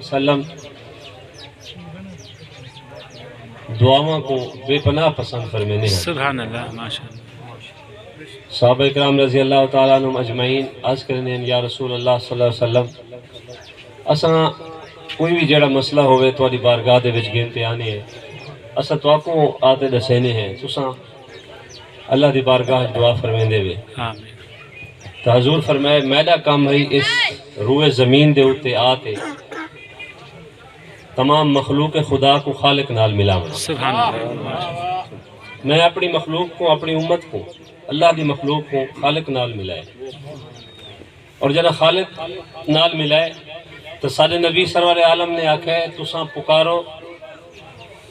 وسلم دعاؤں کو بے پناہ پسند فرمینے ہیں۔ سبحان اللہ، ماشاءاللہ۔ صحابہ اکرام رضی اللہ تعالیٰ عنہم اجمعین عرض کرنے ہیں یا رسول اللہ صلی اللہ علیہ وسلم اساں کوئی بھی جڑا مسئلہ ہوئے تو بارگاہ دے وچ گنتے آنے ہیں، اساں تو آپ کو آتے دسینے ہیں، تساں اللہ دی بارگاہ دعا فرمیندے ہوئے۔ آمین۔ تو حضور فرمائے میرا کام ہے اس روئے زمین دے اتے آتے تمام مخلوق خدا کو خالق نال ملاؤں۔ سبحان اللہ۔ میں اپنی مخلوق کو، اپنی امت کو، اللہ دی مخلوق کو خالق نال ملائے، اور جب خالق نال ملائے تو سارے نبی سرور عالم نے آکھا ہے تساں پکارو،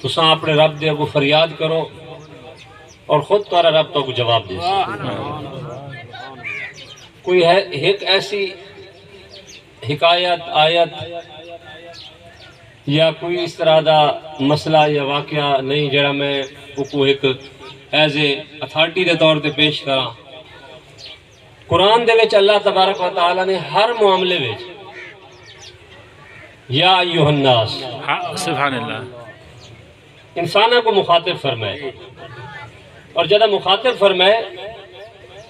تساں اپنے رب دے کو فریاد کرو اور خود تارا رب تو کو جواب دے۔ کوئی ہے ایک ایسی حکایت آیت یا کوئی اس طرح دا مسئلہ یا واقعہ نہیں جڑا میں کو ایک ایز اے اتھارٹی دے طور تے پیش کراں۔ قرآن دے وچ اللہ تبارک و تعالی نے ہر معاملے وچ یا ایھا الناس سبحان اللہ انسانوں کو مخاطب فرمائے، اور جدہ مخاطب فرمائے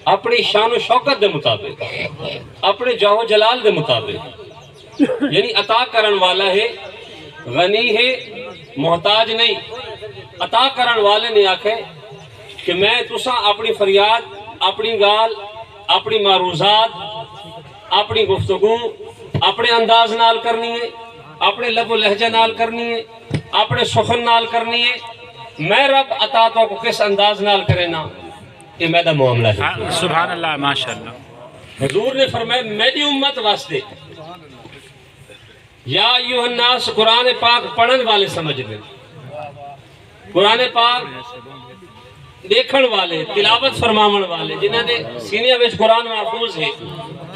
اپنی شان و شوکت دے مطابق، اپنے جاہ و جلال دے مطابق، یعنی عطا کرن والا ہے، غنی ہے، محتاج نہیں۔ عطا کرن والے نے آکھے کہ میں تساں اپنی فریاد، اپنی گال، اپنی معروضات، اپنی گفتگو اپنے انداز نال کرنی ہے، اپنے لب و لہجہ نال کرنی ہے، اپنے سخن نال کرنی ہے۔ میں رب عطا تو کو کس انداز نال کرے نا، یہ میرا معاملہ ہے۔ سبحان اللہ، ماشاءاللہ۔ حضور نے فرمایا میری امت واسطے یا ایھا الناس قرآن پاک پڑھن والے سمجھ لیں، قرآن پاک دیکھن والے، تلاوت فرماون والے، جنہاں دے سینے وچ قرآن محفوظ ہے،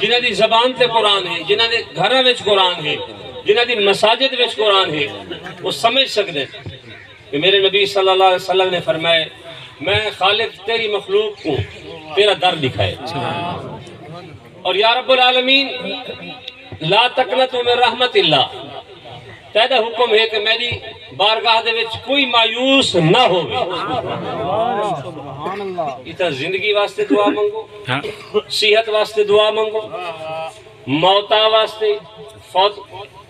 جنہاں دی زبان تے قرآن ہے، جنہاں دے گھراں وچ قرآن ہے، جنہاں دی مساجد وچ قرآن ہے، وہ سمجھ سکتے کہ میرے نبی صلی اللہ علیہ وسلم نے فرمائے میں خالق تیری مخلوق کو تیرا در دکھائے، اور یا رب العالمین لا تقنطوا من رحمت اللہ، تیرا حکم ہے کہ میری بارگاہ دے وچ کوئی مایوس نہ ہوئے۔ اتنا زندگی واسطے دعا منگو، صحت واسطے دعا منگو، موتا واسطے، فوت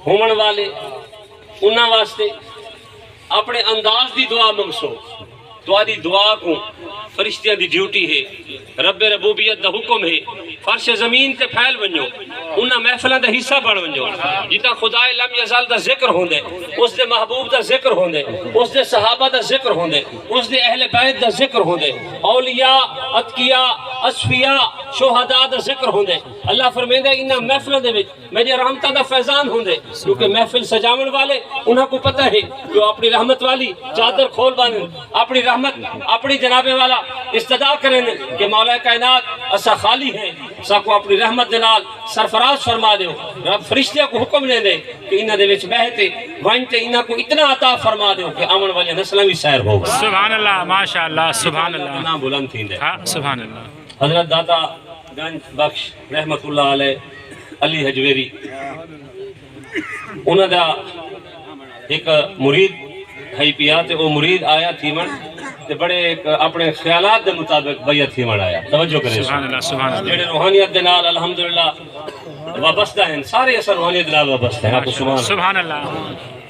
ہومن والے انہاں واسطے اپنے انداز دی دعا منگسو۔ دعا دی دعا کو فرشتیاں دی ڈیوٹی ہے، رب ربوبیت دا حکم ہے، فرش زمین تے پھیل ونجو، انہاں محفلہ دا حصہ بڑھ ونجو، جتا خدا لم یزال دا ذکر ہوندے، اس دے محبوب دا ذکر ہوندے، اس دے صحابہ دا ذکر ہوندے، اس دے اہل بیت دا ذکر ہوندے، اولیاء، اتقیاء، اصفیاء، شہداء دا ذکر ہوندے۔ اللہ فرمیندے انہاں محفلہ دے وچ میری رحمتہ دا فیضان ہوندے، کیونکہ محفل سجاون والے انہاں کو پتہ ہے کہ وہ اپنی رحمت والی چادر کھول باندھیں، اپنی رحمت اپنی جناب والا استدعا کریں کہ مولا کائنات اسا خالی ہیں، اسا کو اپنی رحمت دنال سرفراز فرما دیو۔ رب فرشتیاں کو حکم لے دے کہ انہاں دے وچ بہتے وانتے انہاں کو اتنا عطا فرما دیو کہ آمن والی نسلیں بھی سیر ہوگا۔ سبحان اللہ، ماشاءاللہ، سبحان اللہ۔ اتنا بلند تھی دے۔ سبحان اللہ۔ حضرت داتا گنج بخش رحمت اللہ علیہ علی حجویری انہاں دا ایک مرید ہے پیا تے وہ مرید آیا تھی من تے بڑے اپنے خیالات دے مطابق بیعت تھی من آیا۔ توجہ کریں سبحان اللہ، سبحان اللہ۔ جڑے روحانیت دے نال الحمدللہ وابستہ ہیں، سارے اثر روحانیت دے نال وابستہ ہیں۔ آپ کو سبحان اللہ۔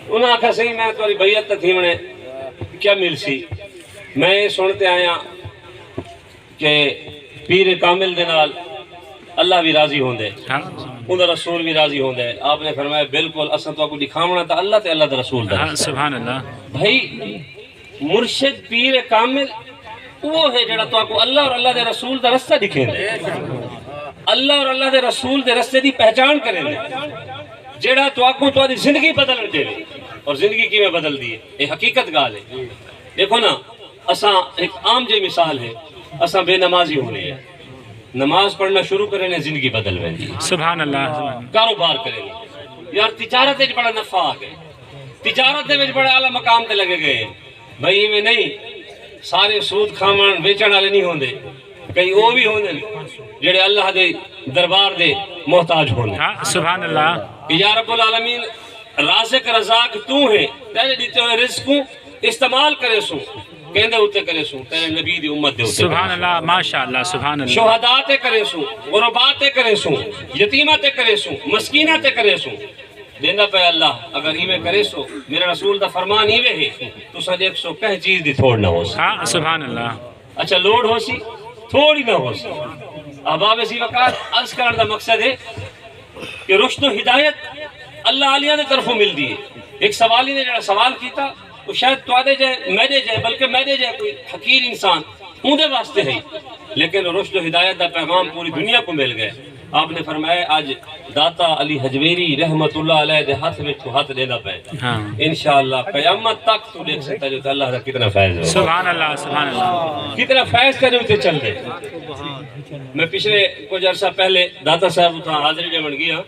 انہاں آکھا صحیح میں تمہاری بیعت تھی من کیا مل سی، میں سنتے آیا کہ پیر کامل دے نال اللہ بھی راضی ہوندے، انہاں رسول بھی راضی ہوندے۔ آپ نے فرمایا بالکل اساں تو کو دکھاونا تا اللہ تے اللہ دے رسول دا۔ سبحان اللہ۔ بھائی مرشد پیر کامل وہ ہے جڑا تو کو اللہ اور اللہ دے رسول دا رستہ دکھیں دے، اللہ اور اللہ دے رسول دے رستے دی پہچان کریں دے، جڑا تو کو تو دی زندگی بدل دے۔ اور زندگی کی میں بدل دی ہے، یہ حقیقت گال ہے۔ دیکھو نا اساں ایک عام جی مثال ہے، اساں بے نمازی ہونے ہیں، نماز پڑھنا شروع کریں نے زندگی بدل ویندی ہے۔ سبحان اللہ۔ کاروبار کریں یار، تجارت وچ بڑا نفع آ گئے، تجارت وچ بڑے اعلیٰ مقام تے لگے گئے، بھائی میں نہیں سارے سود کھاون بیچن والے نہیں ہوندے، کئی وہ بھی ہوندے جڑے اللہ دے دربار دے محتاج ہوندے۔ سبحان اللہ۔ کہ یا رب العالمین راضی رازق رزاق تو ہے تیرے دیتے ہوئے رزق کو استعمال کرے سو کہندے ہوتے کرے سو تیرے نبی دی امت دے ہوتے سبحان اللہ ماشاءاللہ سبحان اللہ شہداء تے کرے سو غرباء تے کرے سو یتیمہ تے کرے سو مسکینہ تے کرے سو دیندہ پہ اللہ اگر ہی میں کرے سو میرا رسول دا فرمان ہی میں ہے تو سا دیکھ سو کہیں چیز دی تھوڑ نہ ہو سی ہاں سبحان اللہ اچھا لوڑ ہو سی تھوڑی نہ ہو سی احباب اسی وقت عرض کرنے دا مقصد ہے کہ رشد و ہدایت اللہ علیہ نے طرفوں مل دی ہے ایک سوالی نے جڑا سوال کیتا تو شاید تو آدھے جائے میں دے جائے بلکہ میں دے جائے کوئی حقیر انسان اندے واسطے ہے لیکن رشد و ہدایت دا پیغام پوری دنیا کو مل گئے آپ نے فرمایا آج داتا علی حجویری رحمت اللہ علیہ دے ہاتھ میں تو ہاتھ دینا پہ ہاں انشاءاللہ قیامت تک تو دیکھ سکتا جو کہ اللہ کا کتنا فیض ہے سبحان اللہ کتنا فیض کرے ہوتے چل دے میں پچھلے کچھ عرصہ پہلے داتا صاحب تھا حاضری جب بن گیا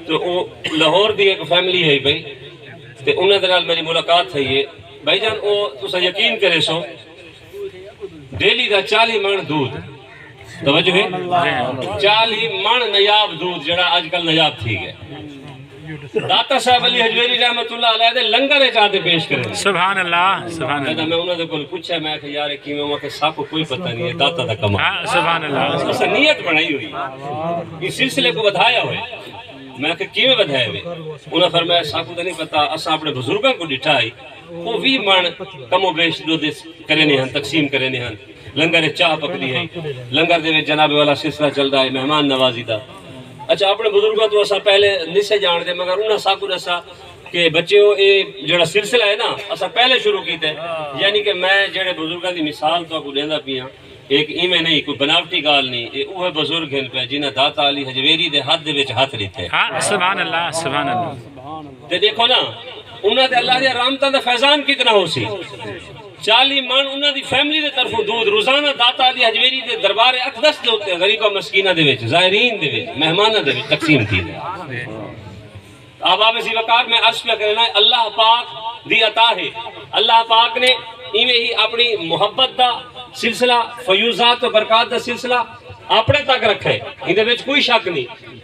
تو وہ لاہور دی ایک فیملی ہے بھائی تے انہاں دے نال میری ملاقات ہے یہ بھائی جان او تسا یقین کرے سو ڈیلی دا 40 من دودھ توجہ ہے 40 من نیاب دودھ جڑا آج کل نیاب تھی گئے داتا صاحب علی حجویری رحمت اللہ علیہ دے لنگر چاہتے پیش کریں سبحان اللہ سبحان میں اللہ انہوں نے کل پوچھا میں کہ یار کیویں ہوا کہ سب کو کوئی پتہ نہیں ہے داتا دا کمال ہاں سبحان اللہ اسا نیت بنائی ہوئی اس سلسلے کو بدھایا ہوئے میں کہ کیویں بدھائے ہوئے انہوں نے فرمایا ساکو تو نہیں پتا اسا اپنے بزرگوں کو ڈٹھائی وہ 20 من کم و بیش دو دس کرے نہیں ہن تقسیم کرے نہیں ہن لنگر چاہ پکڑی ہے لنگر دے جناب والا سلسلہ چل رہا ہے مہمان نوازی دا اچھا اپنے بزرگوں تو اسا پہلے نہیں سے جان دے مگر انہاں ساکو دسا کہ بچیو اے جڑا سلسلہ ہے نا اسا پہلے شروع کیتے یعنی کہ میں جڑے بزرگاں دی مثال تو کو دیندا پیاں ایک ایویں نہیں کوئی بناوٹی گال نہیں اے اوہ بزرگ ہیں پہ جنہاں داتا علی حجویری دے ہاتھ دے وچ ہاتھ لیتے ہاں سبحان اللہ سبحان اللہ تے دیکھو نا انہاں دے اللہ دے رحمتاں دا فیضان کتنا ہو سی 40 من انہاں دی فیملی دے طرفوں دودھ روزانہ داتا علی حجویری دے دربار اقدس دے ہوتے غریبہ مسکینہ دے وچ زائرین دے وچ مہمانہ دے وچ تقسیم تھی احباب اسی وقار میں عرض کیا کرنا ہے اللہ پاک دی عطا ہے اللہ پاک نے ایویں ہی اپنی محبت دا سلسلہ فیوزات و برکات دا سلسلہ اپنے تک رکھے اندے وچ کوئی شک نہیں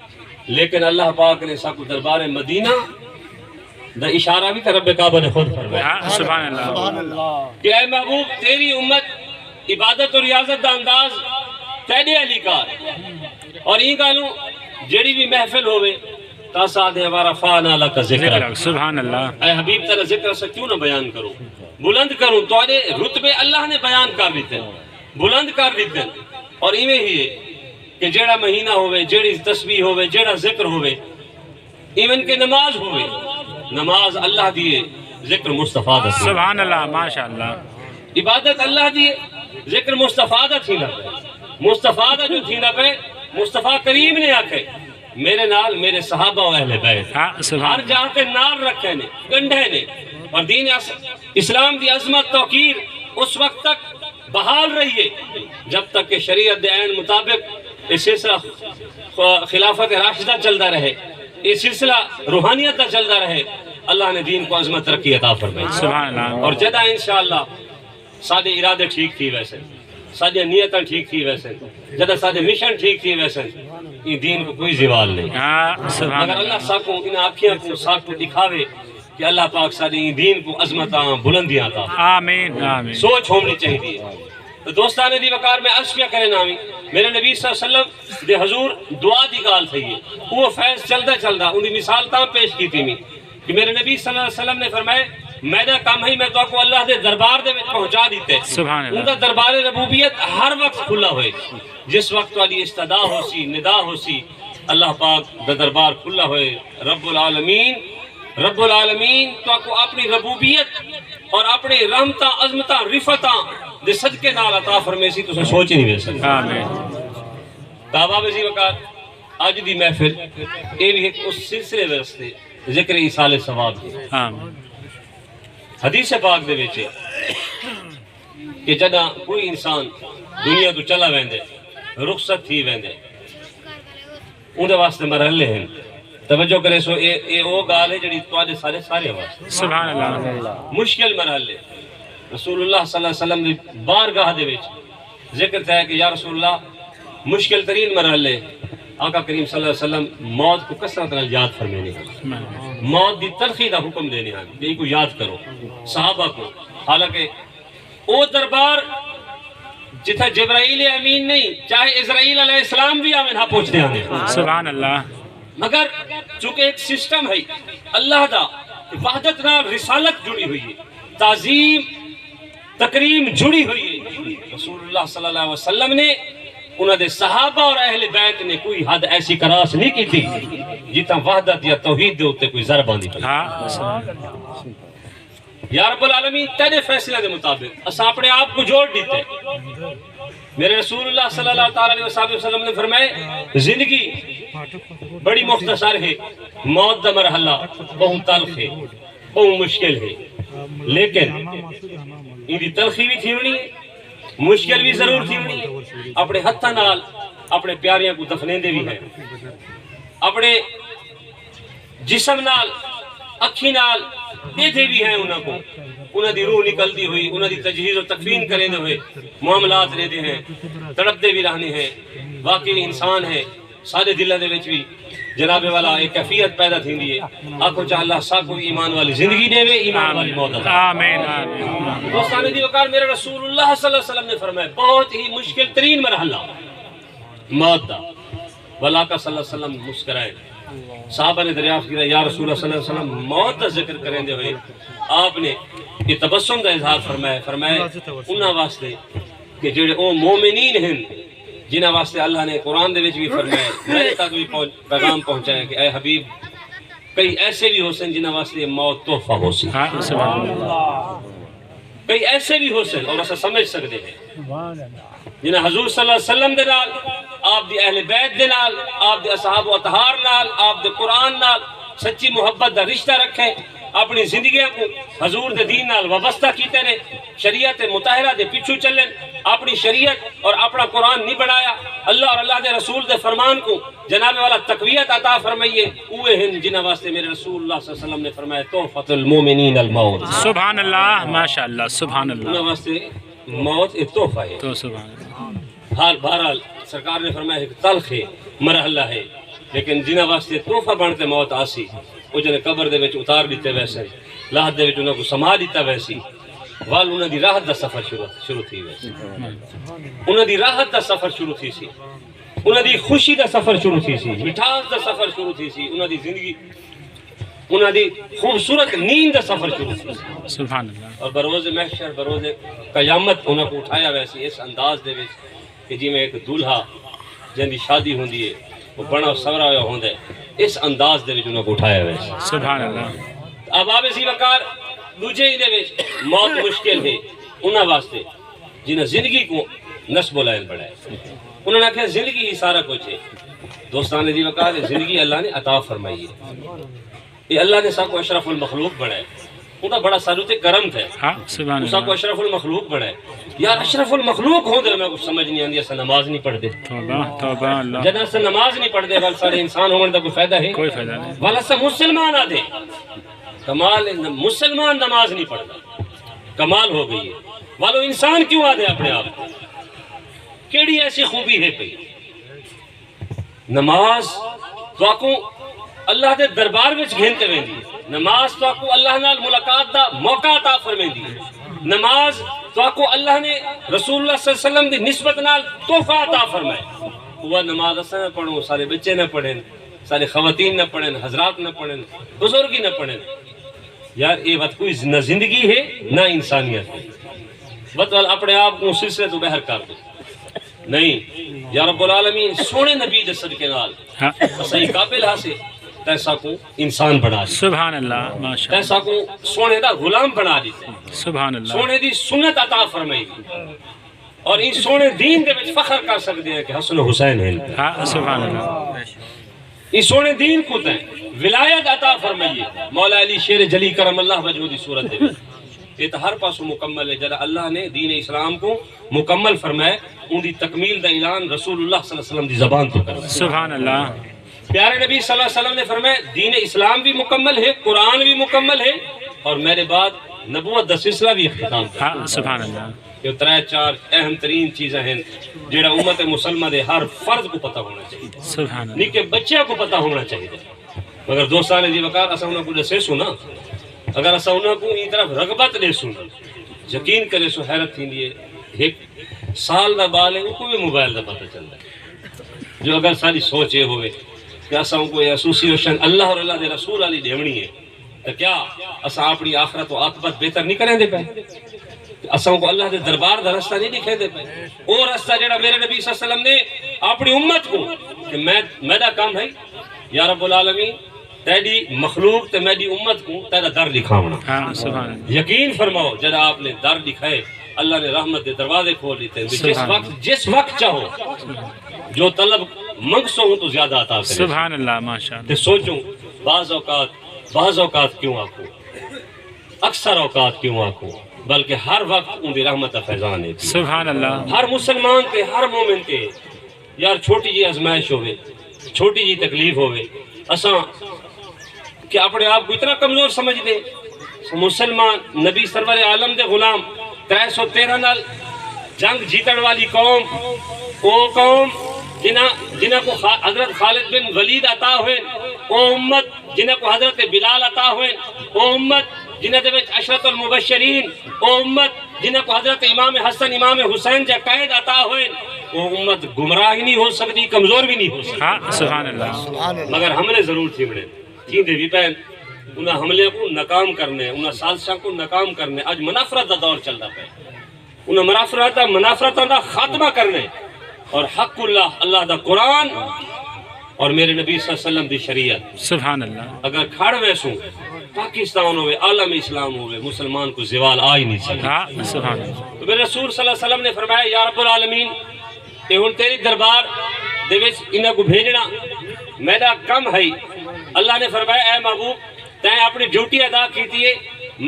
لیکن اللہ پاک نے ساکو دربار مدینہ دا اشارہ بھی رب کعبہ نے خود فرمایا ہاں سبحان اللہ کہ اے محبوب تیری امت عبادت و ریاضت دا انداز تیڑے علی کار اور این گالوں جڑی بھی محفل ہوئے تاسا دے ہمارا فانا لکا ذکر سبحان اللہ اے حبیب تیرا ذکر سے کیوں نہ بیان کروں بلند کروں تو آدھے رتبے اللہ نے بیان کر دیتے بلند کر دیتے اور ایویں ہی ہے کہ جیڑا مہینہ ہوئے جیڑی تسبیح ہوئے جیڑا ذکر ہوئے ایون کے نماز ہوئے نماز اللہ دیئے ذکر مصطفیٰ دا تھی سبحان اللہ ماشاءاللہ عبادت اللہ دیئے ذکر مصطفیٰ دا تھی نہ پہ مصطفیٰ دا جو تھی نہ پہ مصطفیٰ کریم نے آکے میرے نال میرے صحابہ و اہل بیت ہاں ہر سبحان جہاں کے نار رکھے نے گنڈے نے اور دین اسلام دی عظمت توقیر اس وقت تک بحال رہی ہے جب تک کہ شریعت دے عین مطابق یہ سلسلہ خلافت راشدہ چلتا رہے یہ سلسلہ روحانیت دا چلتا رہے اللہ نے دین کو عظمت رکھی عطا فرمائی سبحان اللہ اور جدہ انشاءاللہ سادے ارادے ٹھیک تھی ویسے سادے نیتاں ٹھیک تھی ویسے جدہ سادے مشن ٹھیک تھی ویسے یہ دین کو کوئی زوال نہیں ہاں سبحان اگر اللہ اللہ ساکو ان آنکھیاں کو ساکو دکھاوے کہ اللہ پاک سادے دین کو عظمتاں بلندیاں تھا آمین آمین سوچ ہونی چاہیے تو دوستان دی وقار میں عرض کیا کرے نامی میرے نبی صلی اللہ علیہ وسلم دے حضور دعا دی گال تھی وہ فیض چلدا ان دی مثال تاں پیش کی تھی کہ میرے نبی صلی اللہ علیہ وسلم نے فرمائے میرا کام ہی میں تو کو اللہ دے دربار دے وچ پہنچا دیتے سبحان اللہ ان کا دربار ربوبیت ہر وقت کھلا ہوئے جس وقت والی استدا ہو سی ندا ہو سی اللہ پاک دا دربار کھلا ہوئے رب العالمین تو کو اپنی ربوبیت اور اپنی رحمتاں عظمتاں رفتاں دے صدقے نال عطا فرمے سی تو سوچ ہی نہیں مل سکتا آمین تابا بزی وقت آج دی محفل اے بھی ایک اس سلسلے واسطے ذکر ایصال ثواب دی آمین حدیث پاک دے وچ کہ جدہ کوئی انسان دنیا تو چلا ویندے رخصت تھی ویندے ان دے واسطے مرحلے ہیں توجہ کرے سو اے او گال ہے جڑی تواڈے سارے واسطے سبحان اللہ مشکل مرحلے رسول اللہ صلی اللہ علیہ وسلم دی بارگاہ دے وچ ذکر تھا کہ یا رسول اللہ مشکل ترین مرحلے آقا کریم صلی اللہ علیہ وسلم موت کو کثرت نال یاد فرمینے ہیں، موت دی تلخی دا حکم دینے ہیں، یہ کو یاد کرو صحابہ کو. حالانکہ او دربار جتھا جبرائیل امین نہیں، چاہے اسرائیل علیہ السلام بھی آمین ہاں پہنچ دے آنے، سبحان اللہ. مگر چونکہ ایک سسٹم ہے اللہ دا، وحدت نال رسالت جڑی ہوئی ہے، تعظیم تکریم جڑی ہوئی ہے. رسول اللہ صلی اللہ علیہ وسلم نے انہوں نے صحابہ اور اہل بیت نے کوئی حد ایسی کراس نہیں کی تھی جتنا وحدت یا توحید دے ہوتے کوئی ضرب آندی پڑی. ہاں سبحان یا رب العالمین تیرے فیصلہ دے مطابق اسا اپنے آپ کو جوڑ دیتے ہیں. میرے رسول اللہ صلی اللہ علیہ وسلم نے فرمائے زندگی بڑی مختصر ہے، موت دا مرحلہ بہت تلخ ہے، بہت مشکل ہے، لیکن ان دی تلخی بھی تھی ہونی ہے، مشکل بھی ضرور تھی ہونی ہے. اپنے ہتھاں نال اپنے پیاریاں کو دفنے دے بھی ہیں، اپنے جسم نال اکھی نال دے دے بھی ہیں انہوں کو، انہوں دی روح نکلتی ہوئی، انہوں دی تجہیز و تکفین کریں دے ہوئے معاملات لے دے ہیں، تڑپ دے بھی رہنے ہیں. واقعی انسان ہے، سارے دلہ دے وچ بھی جناب والا ایک کیفیت پیدا تھی دی ہے. آنکھو چاہ اللہ سا کو ایمان والی زندگی دے وے، ایمان والی موت دے. آمین آمین. دوستان دی وقار میرے رسول اللہ صلی اللہ علیہ وسلم نے فرمایا بہت ہی مشکل ترین مرحلہ موت دا. ولاقہ صلی اللہ علیہ وسلم مسکرائے. صحابہ نے دریافت کیا یا رسول اللہ صلی اللہ علیہ وسلم موت دا ذکر کریں دے ہوئے آپ نے یہ تبسم دا اظہار فرمایا انہاں واسطے کہ جڑے او مومنین ہیں جنہاں واسطے اللہ نے قرآن دے وچ بھی فرمایا، میرے تک بھی پیغام پہنچایا کہ اے حبیب کئی ایسے بھی حسن جنہاں واسطے موت تحفہ ہو سی، ہاں سبحان اللہ. کئی ایسے بھی حسن اور اسا سمجھ سکتے ہیں جنہاں حضور صلی اللہ علیہ وسلم دے نال، آپ دی اہل بیت دے نال، آپ دے اصحاب و اطہار نال، آپ دے قرآن نال سچی محبت دا رشتہ رکھے، اپنی زندگیاں کو حضور دے دین نال وابستہ کیتے نے، شریعت مطہرہ دے پیچھو چلن، اپنی شریعت اور اپنا قرآن نہیں بنایا. اللہ اور اللہ دے رسول دے فرمان کو جناب والا تقویت عطا فرمائیے. اوے ہیں جنہاں واسطے میرے رسول اللہ صلی اللہ علیہ وسلم نے فرمایا تحفۃ المومنین الموت. سبحان اللہ ماشاءاللہ سبحان انہاں اللہ. واسطے موت ایک تحفہ ہے. تو سبحان اللہ. بہرحال سرکار نے فرمایا ایک تلخ ہے، مرحلہ ہے، لیکن جنہاں واسطے تحفہ بنتے موت آسی وہ جنہیں قبر دے وچ اتار دیتے ویسے، لاہت دے وچ انہاں کو سما دیتا ویسی، وال انہاں دی راحت دا سفر شروع تھی ویسی، انہاں دی راحت دا سفر شروع تھی سی، انہاں دی خوشی دا سفر شروع تھی سی، مٹھاس دا سفر شروع تھی سی، انہاں دی زندگی انہاں دی خوبصورت نیند دا سفر شروع تھی سی. سبحان اللہ. اور بروز محشر بروز قیامت انہاں کو اٹھایا ویسی اس انداز دے وچ کہ جی میں ایک دولہا جن دی شادی ہوندی ہے وہ بڑا سورا ہوا ہوندا ہے، اس انداز دے وچ انہاں کو اٹھایا ویسی. سبحان اللہ. اب آپ اسی وقار دوجے ہی دے وچ موت مشکل ہے انہاں واسطے جنہاں زندگی کو نصب و لائن بڑھائے. انہوں نے کہا زندگی ہی سارا کچھ ہے. دوستان دی وقار زندگی اللہ نے عطا فرمائی ہے، یہ اللہ نے سب کو اشرف المخلوق بڑھائے. انہاں بڑا سالوتے کرم تھے، ہاں سبحان سب کو اللہ. اشرف المخلوق بڑھائے. یار اشرف المخلوق ہوں دے میں کچھ سمجھ نہیں آندی، اسا نماز نہیں پڑھ دے. توبہ توبہ اللہ. جنہاں اسا نماز نہیں پڑھ دے بل سارے انسان ہونے دا کوئی فائدہ ہے؟ کوئی فائدہ نہیں. والا سا مسلمان آدھے کمال مسلمان نماز نہیں پڑھتا، کمال ہو گئی ہے. والو انسان کیوں آدھے اپنے آپ کو؟ کیڑی ایسی خوبی ہے پئی؟ نماز تو آکو اللہ دے دربار وچ گھنتے ویندی ہے، نماز تو آکو اللہ نال ملاقات دا موقع عطا فرمیندی ہے، نماز تو آکو اللہ نے رسول اللہ صلی اللہ علیہ وسلم دی نسبت نال تحفہ عطا فرمائے. وہ نماز اساں نہ پڑھو، سارے بچے نہ پڑھیں، سارے خواتین نہ پڑھیں، حضرات نہ پڑھیں، بزرگ ہی نہ پڑھیں. یار یہ بات کوئی نہ زندگی ہے نہ انسانیت ہے. بطول اپنے آپ کو سلسلے تو بہر کر دو. نہیں یا رب العالمین سونے نبی دے صدقے نال ہاں صحیح قابل حاصل تیسا کو انسان بنا دی، سبحان اللہ ماشاء تیسا کو سونے دا غلام بنا دی، اللہ. سبحان اللہ. سونے دی سنت عطا فرمائی دی. اور ان سونے دین دے وچ فخر کر سکتے ہیں کہ حسن و حسین ہیں. ہاں سبحان اللہ. یہ سونے دین کو تیں ولایت عطا فرمائیے. مولا علی شیر جلی کرم اللہ وجہ دی صورت دے یہ تو ہر پاسو مکمل ہے. جب اللہ نے دین اسلام کو مکمل فرمائے ان دی تکمیل دا اعلان رسول اللہ صلی اللہ علیہ وسلم دی زبان تو کر. سبحان اللہ. پیارے نبی صلی اللہ علیہ وسلم نے فرمایا دین اسلام بھی مکمل ہے، قرآن بھی مکمل ہے، اور میرے بعد نبوت دا سلسلہ بھی اختتام کر ہاں سبحان اللہ کہ 3-4 اہم ترین چیزیں ہیں جڑا امت مسلمہ دے ہر فرد کو پتہ ہونا چاہیے، سبحان اللہ نکے بچے کو پتہ ہونا چاہیے. مگر دوستان جی وقار اسا انہاں کو دسے سنا، اگر اسا انہاں کو این طرف رغبت دے سنا، یقین کرے سو حیرت تھیندی ہے. ایک سال دا بال ہے وہ کو بھی موبائل دا پتہ چلتا ہے. جو اگر ساری سوچ یہ ہوئے کہ اسا کو یہ ایسوسیشن اللہ اور اللہ دے رسول علی دیونی ہے تو کیا اسا اپنی آخرت و عاقبت بہتر نہیں کریں دے پے؟ اساں کو اللہ دے دربار دا رستہ نہیں دکھے دے پے؟ وہ رستہ جڑا میرے نبی صلی اللہ علیہ وسلم نے اپنی امت کو کہ میرا کام ہے یا رب العالمین تیری مخلوق تے میری امت کو تیرا در لکھاونا. ہاں سبحان اللہ یقین فرماؤ جب آپ نے در لکھائے اللہ نے رحمت دے دروازے کھول لیتے ہیں. جس وقت چاہو جو طلب منگسو ہوں تو زیادہ عطا کرے. سبحان اللہ ماشاء اللہ. تے سوچوں بعض اوقات کیوں آکو، اکثر اوقات کیوں آکو، بلکہ ہر وقت ان دی رحمت فیضان ہے. سبحان اللہ. ہر مسلمان تے ہر مومن تے یار چھوٹی جی آزمائش ہوئے، چھوٹی جی تکلیف ہوئے، اساں کہ اپنے آپ کو اتنا کمزور سمجھ دے. مسلمان نبی سرور عالم دے غلام 313 نال جنگ جیتن والی قوم، وہ قوم جنہ کو حضرت خالد بن ولید عطا ہوئے، وہ امت جنہ کو حضرت بلال عطا ہوئے، وہ امت جنہ دے وچ عشرۃ المبشرین، وہ امت جنہ کو حضرت امام حسن امام حسین جا قائد عطا ہوئے، وہ امت گمراہ ہی نہیں ہو سکتی، کمزور بھی نہیں ہو سکتی. ہاں سبحان اللہ. مگر حملے ضرور تھیمڑے تھیندے بھی پہن انہاں حملے کو ناکام کرنے، انہاں سازشاں کو ناکام کرنے. اج منافرت دا دور چلتا پہ، انہاں منافرتاں دا خاتمہ کرنے اور حق اللہ دا قرآن اور میرے نبی صلی اللہ علیہ وسلم دی شریعت. سبحان اللہ. اگر کھڑ ویسوں پاکستان ہوئے، عالم اسلام ہوئے، مسلمان کو زوال آ ہی نہیں سکتا. ہاں سبحان اللہ. تو میرے رسول صلی اللہ علیہ وسلم نے فرمایا یا رب العالمین کہ ہن تیری دربار دے وچ انہاں کو بھیجنا میرا کم ہے. اللہ نے فرمایا اے محبوب تیں اپنی ڈیوٹی ادا کیتی ہے،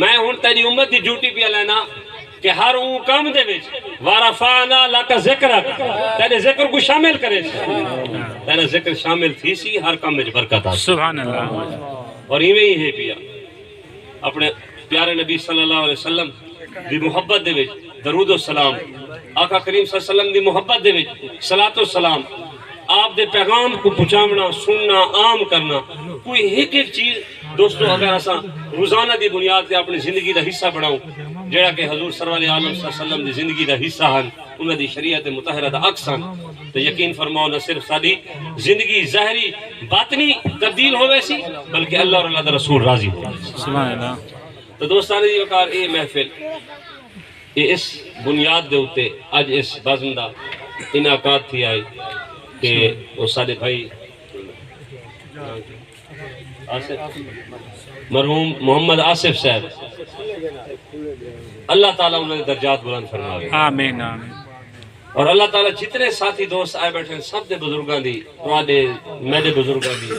میں ہن تیری امت دی ڈیوٹی پہ لینا کہ ہر اون کام دے وچ ورفعنا لک ذکرک تیرے ذکر کو شامل کرے، تیرا ذکر شامل تھی سی ہر کام وچ برکت آ. سبحان اللہ. اور ایویں ہی ہے پیا اپنے پیارے نبی صلی اللہ علیہ وسلم دی محبت دے وچ درود و سلام، آقا کریم صلی اللہ علیہ وسلم دی محبت دے وچ صلاۃ و سلام، آپ دے پیغام کو پہنچانا، سننا، عام کرنا. کوئی ایک چیز دوستو اگر اساں روزانہ دی بنیاد تے اپنی زندگی دا حصہ بناؤں جڑا کہ حضور سرور عالم صلی اللہ علیہ وسلم دی زندگی دا حصہ ہن، انہاں دی شریعت مطہرہ دا عکس ہن، تو یقین فرماؤ نہ صرف ساری زندگی ظاہری باطنی تبدیل ہوئے سی بلکہ اللہ اور اللہ دا رسول راضی ہو. سبحان اللہ. تو دوستان دی وقار اے محفل اے اس بنیاد دے اوتے اج اس بزم دا انعقاد تھی آئی کہ وہ سارے بھائی مرحوم محمد آصف صاحب اللہ تعالیٰ انہوں نے درجات بلند فرماوے. آمین آمین. اور اللہ تعالیٰ جتنے ساتھی دوست آئے بیٹھے ہیں سب دے بزرگاں دی، تواڈے میرے بزرگاں دی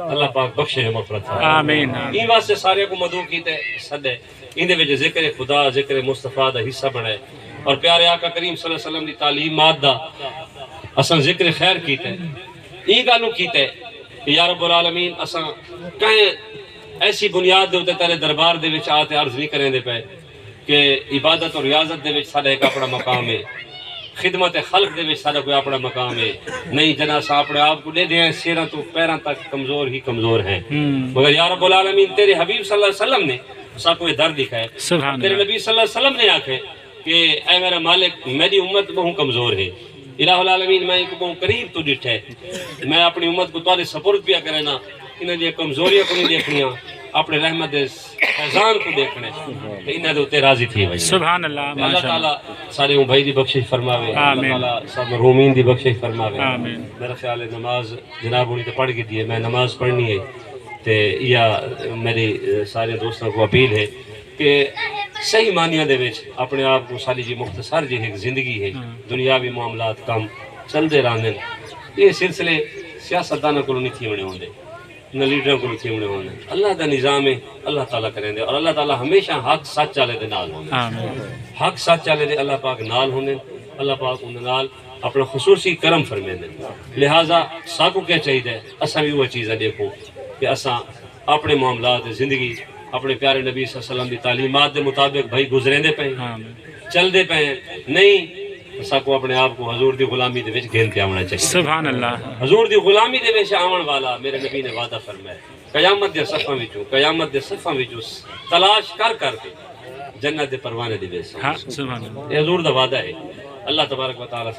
اللہ پاک بخشے مغفرت فرمائے. آمین. این واسطے سارے کو مدعو کیتے سدے ان دے وچ ذکر خدا، ذکر مصطفیٰ دا حصہ بنائے اور پیارے آقا کریم صلی اللہ علیہ وسلم دی تعلیمات دا اساں ذکر خیر کیتے. این گالوں کیتے کہ یا رب العالمین اساں کہیں ایسی بنیاد دے تیرے دربار دے وچ آتے عرض نہیں کریں دے پے کہ عبادت اور ریاضت دے وچ ساڈا ایک اپنا مقام ہے، خدمت خلق دے وچ ساڈا کوئی اپنا مقام ہے نہیں. جنا سا اپنے آپ کو لے دیں سیراں تو پیراں تک کمزور ہی کمزور ہیں، مگر یا رب العالمین تیرے حبیب صلی اللہ علیہ وسلم نے سا کوئی در دکھائے. تیرے نبی صلی اللہ علیہ وسلم نے آکھے کہ اے میرا مالک میری امت بہت کمزور ہے، الہ العالمین میں کو بہت قریب تو ڈٹھے، میں اپنی امت کو تواڈے سپرد پیا کرنا، انہاں دی کمزوریاں کو نہیں دیکھنیاں، اپنے رحمت دے فیضان کو دیکھنے، انہاں دے اوتے راضی تھی بھائی. سبحان اللہ. اللہ تعالیٰ سارے بھائی دی بخشش فرماوے، اللہ آمین. تعالیٰ سب مرحومین دی بخشش فرماوے. آمین. میرا خیال ہے نماز جناب ہونی تو پڑھ کی دی ہے، میں نماز پڑھنی ہے تے یا میری سارے دوستوں کو اپیل ہے کہ صحیح معنیاں دے وچ اپنے آپ کو ساری جی مختصر جی ایک زندگی ہے، دنیاوی معاملات کم چلتے رہنے، یہ سلسلے سیاستدانوں کو نہیں تھیونے ہوندے، نہ لیڈروں کو نہیں تھیونے ہوندے. اللہ دا نظام ہے، اللہ تعالیٰ کریں دے، اور اللہ تعالیٰ ہمیشہ حق سچ والے دے نال ہوندے. آمین. حق سچ والے دے اللہ پاک نال ہوندے، اللہ پاک ان نال اپنا خصوصی کرم فرمیندے. لہٰذا ساکو کیا چاہیے اساں بھی وہ چیزیں دیکھو کہ اساں اپنے معاملات زندگی اپنے پیارے نبی صلی اللہ علیہ وسلم دی تعلیمات دے مطابق بھائی گزریں دے پہ آمین چل دے پہ نہیں اسا کو اپنے آپ کو حضور دی غلامی دے وچ گھیل کے آونا چاہیے سبحان اللہ حضور دی غلامی دے وچ آون والا میرے نبی نے وعدہ فرمایا قیامت دے صفاں وچوں تلاش کر کے جنت دے پروانے دے وچ ہاں سبحان اللہ یہ حضور دا وعدہ ہے اللہ تبارک و تعالی